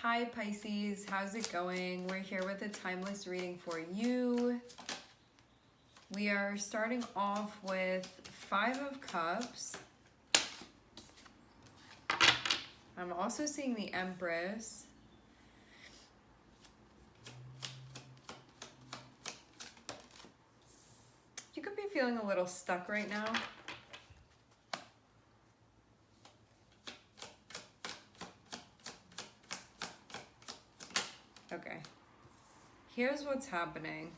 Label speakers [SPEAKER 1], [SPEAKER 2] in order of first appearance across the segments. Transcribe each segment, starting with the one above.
[SPEAKER 1] Hi Pisces, how's it going? We're here with a timeless reading for you. We are starting off with Five of Cups. I'm also seeing the Empress. You could be feeling a little stuck right now. Okay, here's what's happening.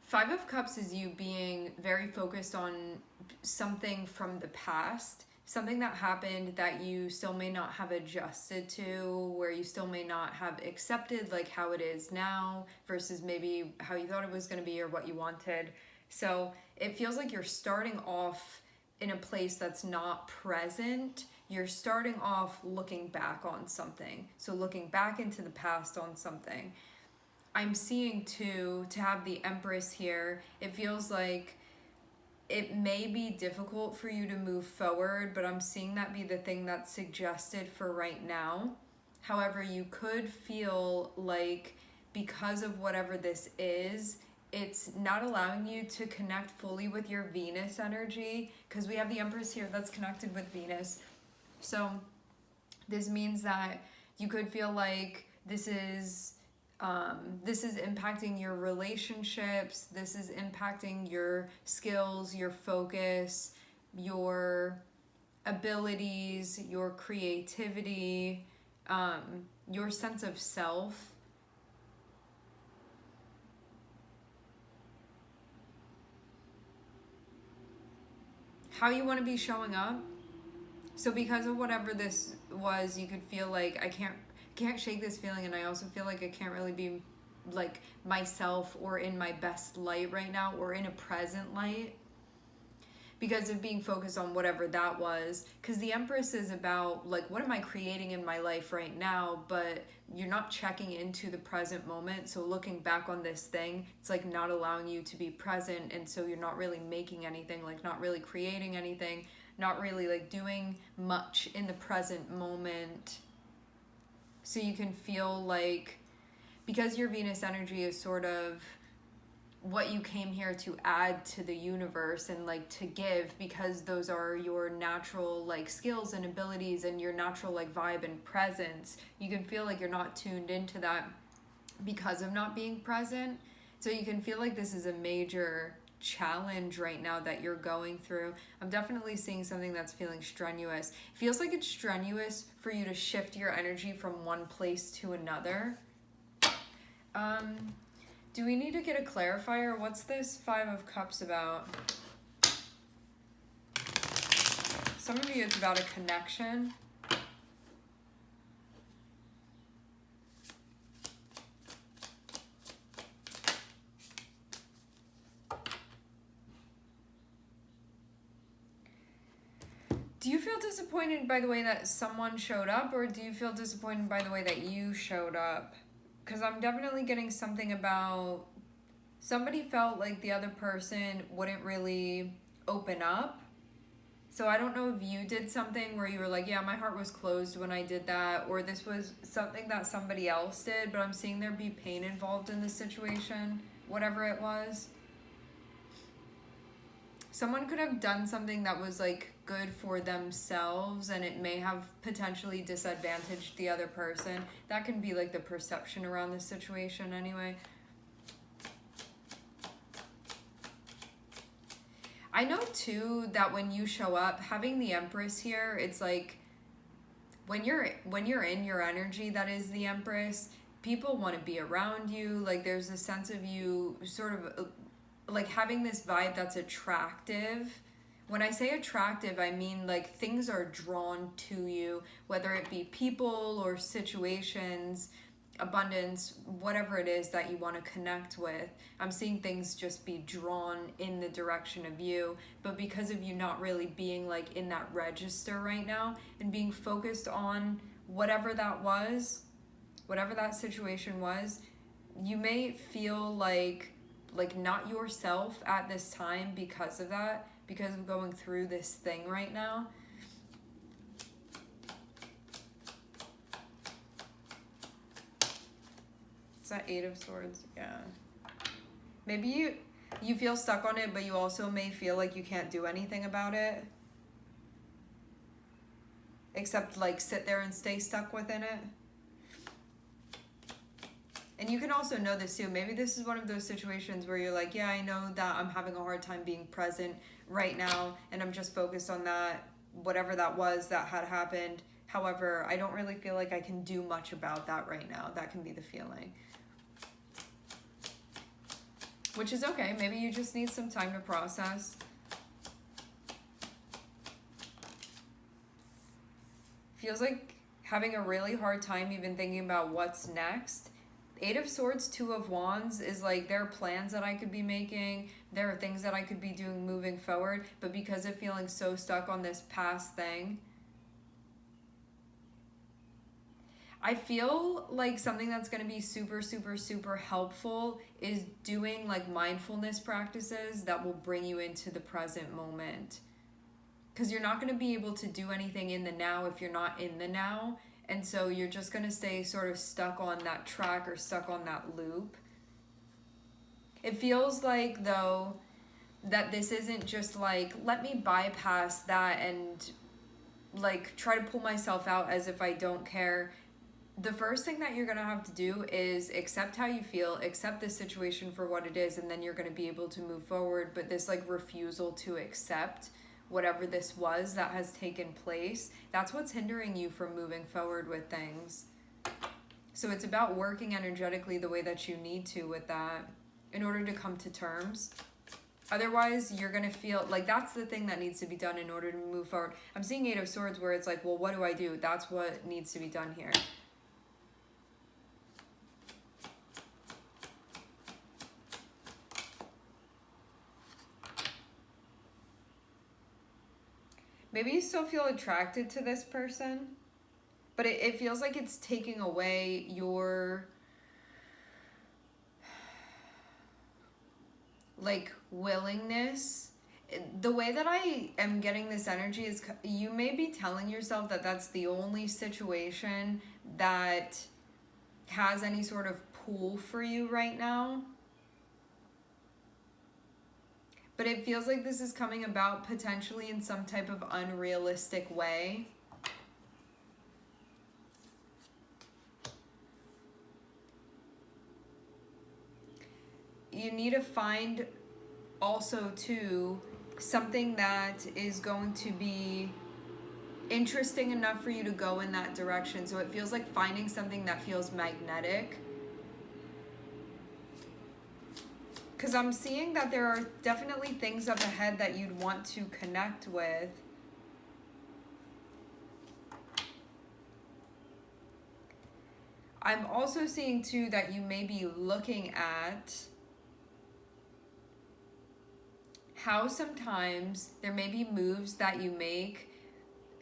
[SPEAKER 1] Five of Cups is you being very focused on something from the past, something that happened that you still may not have adjusted to, where you still may not have accepted like how it is now versus maybe how you thought it was going to be or what you wanted. So it feels like you're starting off in a place that's not present. You're starting off looking back on something. So looking back into the past on something. I'm seeing too, to have the Empress here, it feels like it may be difficult for you to move forward, but I'm seeing that be the thing that's suggested for right now. However, you could feel like because of whatever this is, it's not allowing you to connect fully with your Venus energy, because we have the Empress here that's connected with Venus. So this means that you could feel like this is impacting your relationships. This is impacting your skills, your focus, your abilities, your creativity, your sense of self. How you want to be showing up. So because of whatever this was, you could feel like I can't shake this feeling, and I also feel like I can't really be like myself or in my best light right now or in a present light because of being focused on whatever that was. Because the Empress is about like, what am I creating in my life right now, but you're not checking into the present moment. So looking back on this thing, it's like not allowing you to be present, and so you're not really making anything, like not really creating anything, not really like doing much in the present moment. So you can feel like, because your Venus energy is sort of what you came here to add to the universe and like to give, because those are your natural like skills and abilities and your natural like vibe and presence, you can feel like you're not tuned into that because of not being present. So you can feel like this is a major challenge right now that you're going through. I'm definitely seeing something that's feeling strenuous. It feels like it's strenuous for you to shift your energy from one place to another. Do we need to get a clarifier? What's this Five of Cups about? Some of you, it's about a connection. Do you feel disappointed by the way that someone showed up, or do you feel disappointed by the way that you showed up? Because I'm definitely getting something about somebody felt like the other person wouldn't really open up. So I don't know if you did something where you were like, yeah, my heart was closed when I did that, or this was something that somebody else did, but I'm seeing there be pain involved in this situation, whatever it was. Someone could have done something that was like good for themselves, and it may have potentially disadvantaged the other person. That can be like the perception around this situation anyway. I know too that when you show up, having the Empress here, it's like when you're in your energy that is the Empress, people want to be around you. Like there's a sense of you sort of like having this vibe that's attractive. When I say attractive, I mean like things are drawn to you, whether it be people or situations, abundance, whatever it is that you want to connect with. I'm seeing things just be drawn in the direction of you, but because of you not really being like in that register right now and being focused on whatever that was, whatever that situation was, you may feel like not yourself at this time because of that, because of going through this thing right now. Is that Eight of Swords? Yeah. Maybe you feel stuck on it, but you also may feel like you can't do anything about it. Except like sit there and stay stuck within it. And you can also know this too. Maybe this is one of those situations where you're like, yeah, I know that I'm having a hard time being present right now, and I'm just focused on that, whatever that was that had happened. However, I don't really feel like I can do much about that right now. That can be the feeling. Which is okay. Maybe you just need some time to process. Feels like having a really hard time even thinking about what's next. Eight of Swords, Two of Wands is like there are plans that I could be making. There are things that I could be doing moving forward. But because of feeling so stuck on this past thing, I feel like something that's going to be super, super, super helpful is doing like mindfulness practices that will bring you into the present moment. Because you're not going to be able to do anything in the now if you're not in the now. And so you're just going to stay sort of stuck on that track or stuck on that loop. It feels like, though, that this isn't just like, let me bypass that and like try to pull myself out as if I don't care. The first thing that you're going to have to do is accept how you feel, accept the situation for what it is, and then you're going to be able to move forward. But this like refusal to accept whatever this was that has taken place, that's what's hindering you from moving forward with things. So it's about working energetically the way that you need to with that in order to come to terms. Otherwise, you're going to feel like that's the thing that needs to be done in order to move forward. I'm seeing Eight of Swords where it's like, well, what do I do? That's what needs to be done here. Maybe you still feel attracted to this person, but it feels like it's taking away your like willingness. The way that I am getting this energy is you may be telling yourself that that's the only situation that has any sort of pull for you right now. But it feels like this is coming about potentially in some type of unrealistic way. You need to find also too something that is going to be interesting enough for you to go in that direction. So it feels like finding something that feels magnetic. Because I'm seeing that there are definitely things up ahead that you'd want to connect with. I'm also seeing too that you may be looking at how sometimes there may be moves that you make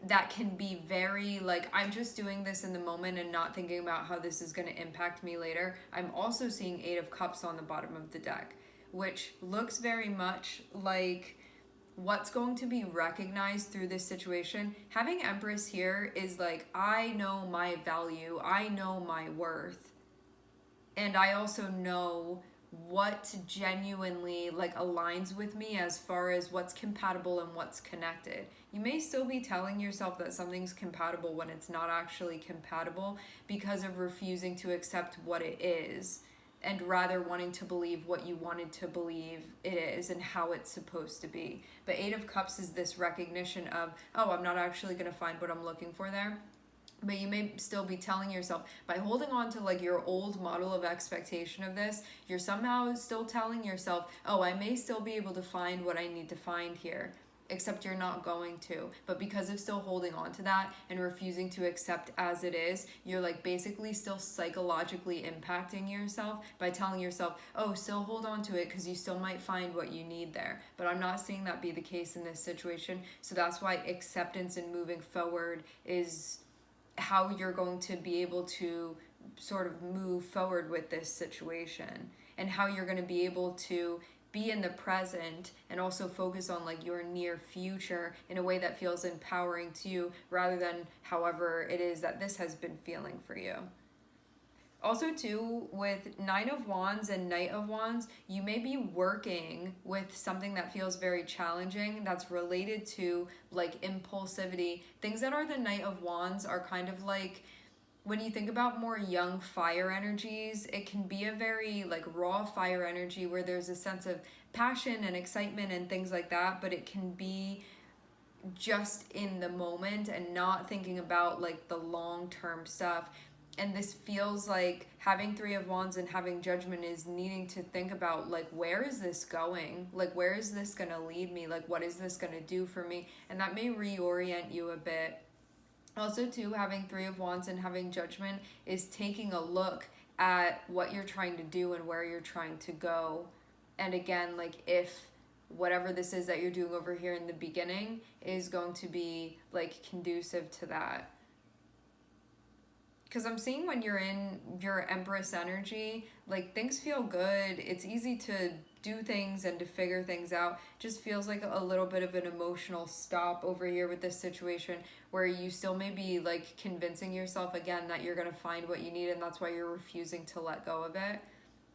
[SPEAKER 1] that can be very like, I'm just doing this in the moment and not thinking about how this is going to impact me later. I'm also seeing Eight of Cups on the bottom of the deck, which looks very much like what's going to be recognized through this situation. Having Empress here is like, I know my value, I know my worth, and I also know what genuinely like aligns with me as far as what's compatible and what's connected. You may still be telling yourself that something's compatible when it's not actually compatible because of refusing to accept what it is and rather wanting to believe what you wanted to believe it is and how it's supposed to be. But Eight of Cups is this recognition of, oh, I'm not actually going to find what I'm looking for there. But you may still be telling yourself, by holding on to like your old model of expectation of this, you're somehow still telling yourself, oh, I may still be able to find what I need to find here, except you're not going to. But because of still holding on to that and refusing to accept as it is, you're like basically still psychologically impacting yourself by telling yourself, oh, still hold on to it because you still might find what you need there. But I'm not seeing that be the case in this situation. So that's why acceptance and moving forward is how you're going to be able to sort of move forward with this situation, and how you're going to be able to be in the present and also focus on like your near future in a way that feels empowering to you rather than however it is that this has been feeling for you. Also, too, with Nine of Wands and Knight of Wands, you may be working with something that feels very challenging that's related to like impulsivity. Things that are the Knight of Wands are kind of like, when you think about more young fire energies, it can be a very like raw fire energy where there's a sense of passion and excitement and things like that, but it can be just in the moment and not thinking about like the long-term stuff. And this feels like having Three of Wands and having Judgment is needing to think about like, where is this going? Like, where is this going to lead me? Like, what is this going to do for me? And that may reorient you a bit. Also, too, having Three of Wands and having Judgment is taking a look at what you're trying to do and where you're trying to go. And again, like, if whatever this is that you're doing over here in the beginning is going to be like conducive to that. Because I'm seeing when you're in your Empress energy, like things feel good. It's easy to do things and to figure things out. Just feels like a little bit of an emotional stop over here with this situation where you still may be like convincing yourself again that you're going to find what you need, and that's why you're refusing to let go of it.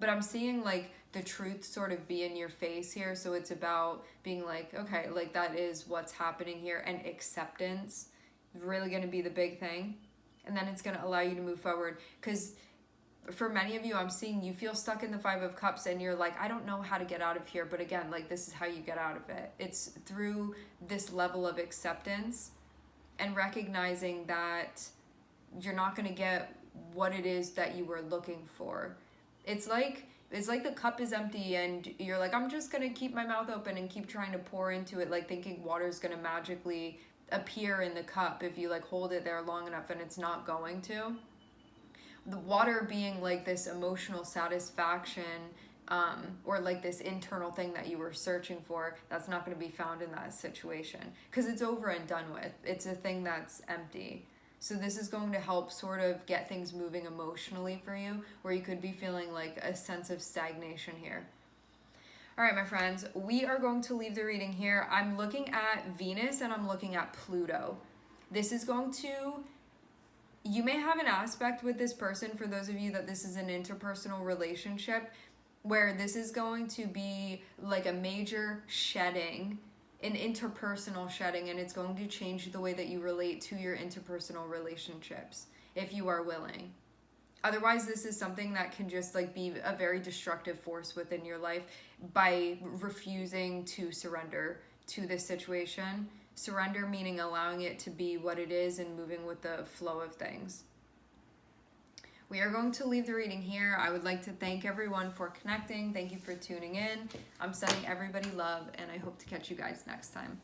[SPEAKER 1] But I'm seeing like the truth sort of be in your face here. So it's about being like, okay, like that is what's happening here, and acceptance is really going to be the big thing. And then it's going to allow you to move forward. Because for many of you, I'm seeing you feel stuck in the Five of Cups and you're like, I don't know how to get out of here. But again, like this is how you get out of it. It's through this level of acceptance and recognizing that you're not going to get what it is that you were looking for. It's like the cup is empty and you're like, I'm just going to keep my mouth open and keep trying to pour into it, like thinking water is going to magically appear in the cup if you like hold it there long enough, and it's not going to. The water being like this emotional satisfaction, or like this internal thing that you were searching for, that's not going to be found in that situation because it's over and done with. It's a thing that's empty. So this is going to help sort of get things moving emotionally for you, where you could be feeling like a sense of stagnation here. All right, my friends, we are going to leave the reading here. I'm looking at Venus and I'm looking at Pluto. This is going to, you may have an aspect with this person, for those of you that this is an interpersonal relationship, where this is going to be like a major shedding, an interpersonal shedding, and it's going to change the way that you relate to your interpersonal relationships, if you are willing. Otherwise, this is something that can just like be a very destructive force within your life by refusing to surrender to this situation. Surrender meaning allowing it to be what it is and moving with the flow of things. We are going to leave the reading here. I would like to thank everyone for connecting. Thank you for tuning in. I'm sending everybody love, and I hope to catch you guys next time.